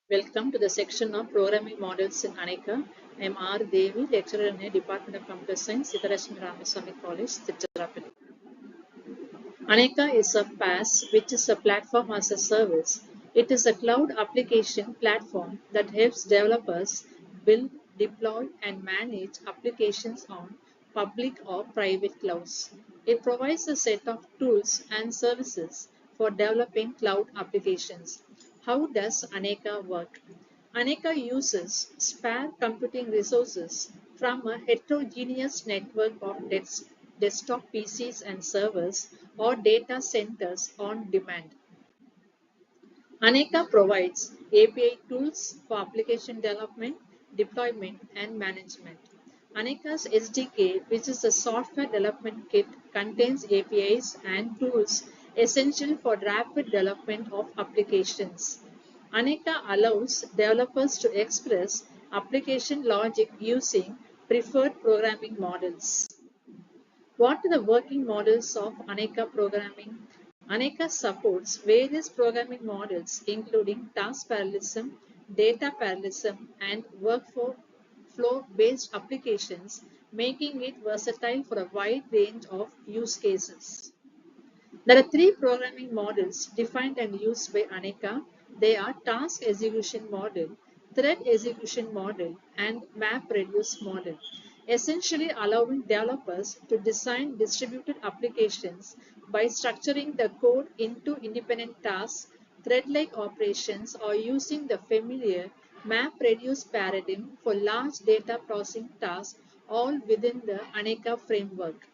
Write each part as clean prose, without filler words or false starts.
Welcome to the section of Programming Models in ANEKA. I am R. Devi, lecturer in the Department of Computer Science, Sitarashmi Ramaswamy College, Tiruchirappalli. ANEKA is a PaaS, which is a platform as a service. It is a cloud application platform that helps developers build, deploy, and manage applications on public or private clouds. It provides a set of tools and services for developing cloud applications. How does ANEKA work? ANEKA uses spare computing resources from a heterogeneous network of desktop PCs and servers or data centers on demand. ANEKA provides API tools for application development, deployment, and management. ANEKA's SDK, which is a software development kit, contains APIs and tools essential for rapid development of applications. ANEKA allows developers to express application logic using preferred programming models. What are the working models of ANEKA programming? ANEKA supports various programming models including task parallelism, data parallelism, and workflow-based applications, making it versatile for a wide range of use cases. There are three programming models defined and used by ANEKA. They are task execution model, thread execution model, and map reduce model, essentially allowing developers to design distributed applications by structuring the code into independent tasks, thread-like operations, or using the familiar map reduce paradigm for large data processing tasks, all within the ANEKA framework.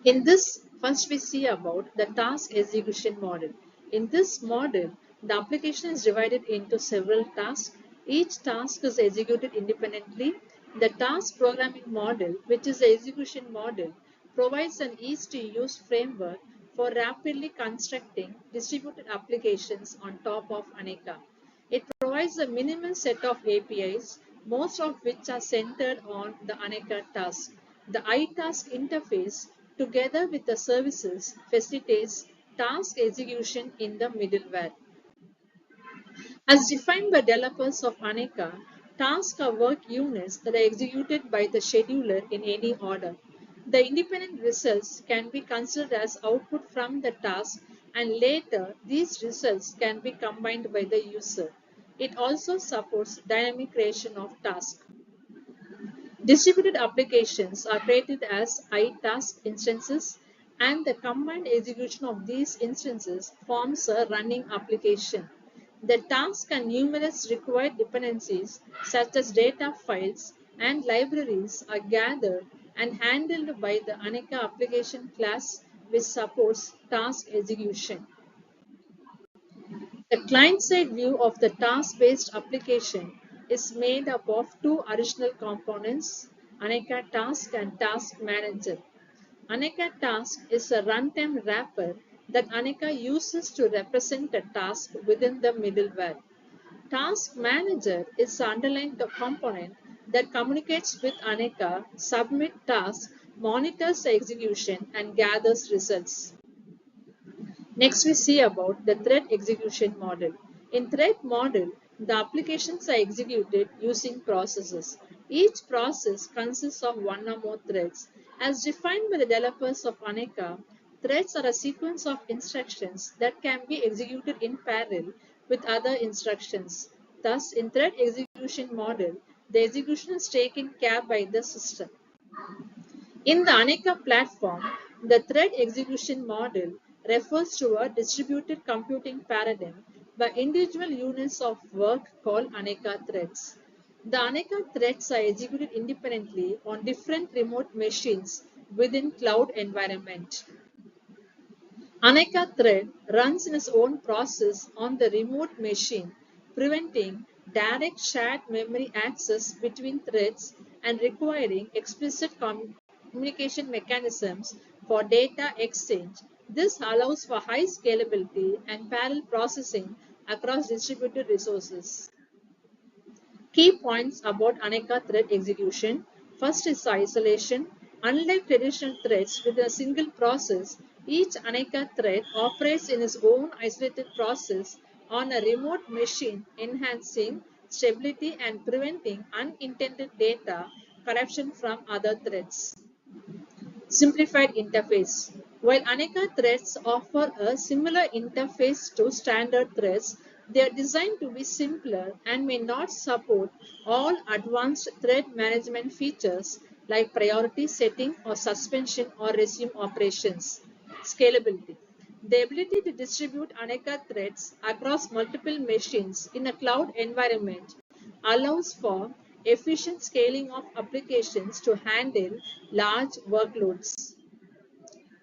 In this, first we see about the task execution model. In this model, the application is divided into several tasks. Each task is executed independently. The task programming model, which is the execution model, provides an easy-to-use framework for rapidly constructing distributed applications on top of ANEKA. It provides a minimal set of APIs, most of which are centered on the ANEKA task. The iTask interface, together with the services, facilitates task execution in the middleware. As defined by developers of ANEKA, tasks are work units that are executed by the scheduler in any order. The independent results can be considered as output from the task, and later these results can be combined by the user. It also supports dynamic creation of tasks. Distributed applications are created as iTask instances, and the combined execution of these instances forms a running application. The task and numerous required dependencies, such as data files and libraries, are gathered and handled by the ANEKA application class, which supports task execution. The client-side view of the task-based application is made up of two additional components, ANEKA Task and Task Manager. ANEKA Task is a runtime wrapper that ANEKA uses to represent a task within the middleware. Task Manager is the underlying component that communicates with ANEKA, submits tasks, monitors the execution, and gathers results. Next, we see about the thread execution model. In thread model, the applications are executed using processes. Each process consists of one or more threads. As defined by the developers of ANEKA, threads are a sequence of instructions that can be executed in parallel with other instructions. Thus, in thread execution model, the execution is taken care by the system. In the ANEKA platform, the thread execution model refers to a distributed computing paradigm by individual units of work called ANEKA threads. The ANEKA threads are executed independently on different remote machines within cloud environment. ANEKA thread runs in its own process on the remote machine, preventing direct shared memory access between threads and requiring explicit communication mechanisms for data exchange. This allows for high scalability and parallel processing across distributed resources. Key points about ANEKA thread execution. First is isolation. Unlike traditional threads with a single process, each ANEKA thread operates in its own isolated process on a remote machine, enhancing stability and preventing unintended data corruption from other threads. Simplified interface. While ANEKA threads offer a similar interface to standard threads, they are designed to be simpler and may not support all advanced thread management features like priority setting or suspension or resume operations. Scalability. The ability to distribute ANEKA threads across multiple machines in a cloud environment allows for efficient scaling of applications to handle large workloads.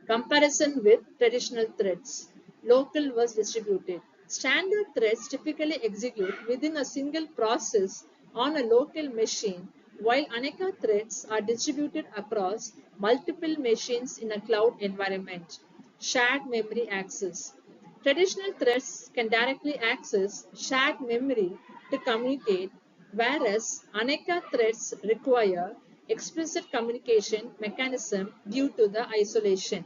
Comparison with traditional threads, local versus distributed. Standard threads typically execute within a single process on a local machine, while ANEKA threads are distributed across multiple machines in a cloud environment. Shared memory access. Traditional threads can directly access shared memory to communicate, whereas ANEKA threads require explicit communication mechanism due to the isolation.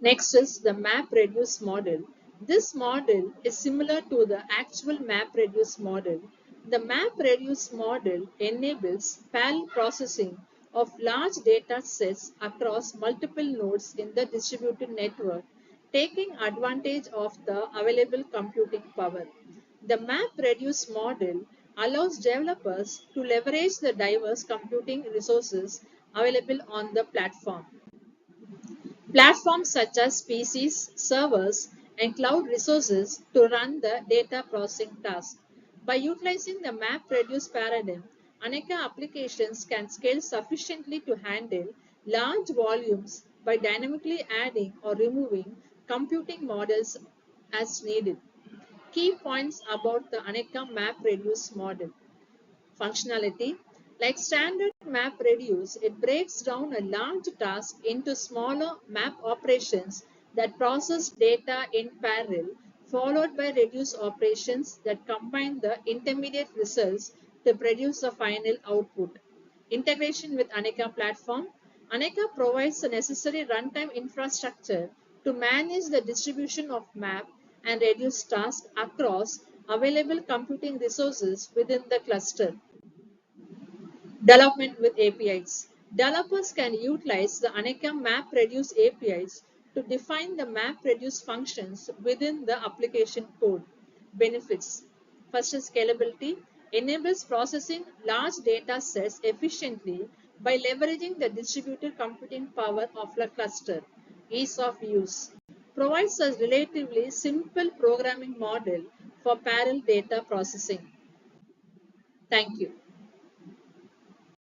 Next is the map-reduce model. This model is similar to the actual map-reduce model. The map-reduce model enables parallel processing of large data sets across multiple nodes in the distributed network, taking advantage of the available computing power. The map-reduce model allows developers to leverage the diverse computing resources available on the platform. Platforms such as PCs, servers, and cloud resources to run the data processing task. By utilizing the map-reduce paradigm, ANEKA applications can scale sufficiently to handle large volumes by dynamically adding or removing computing models as needed. Key points about the ANEKA map-reduce model. Functionality. Like standard map reduce, it breaks down a large task into smaller map operations that process data in parallel, followed by reduce operations that combine the intermediate results to produce a final output. Integration with ANEKA platform. ANEKA provides the necessary runtime infrastructure to manage the distribution of map and reduce tasks across available computing resources within the cluster. Development with APIs. Developers can utilize the ANEKA MapReduce APIs to define the MapReduce functions within the application code. Benefits. First is scalability. Enables processing large data sets efficiently by leveraging the distributed computing power of the cluster. Ease of use. Provides a relatively simple programming model for parallel data processing. Thank you.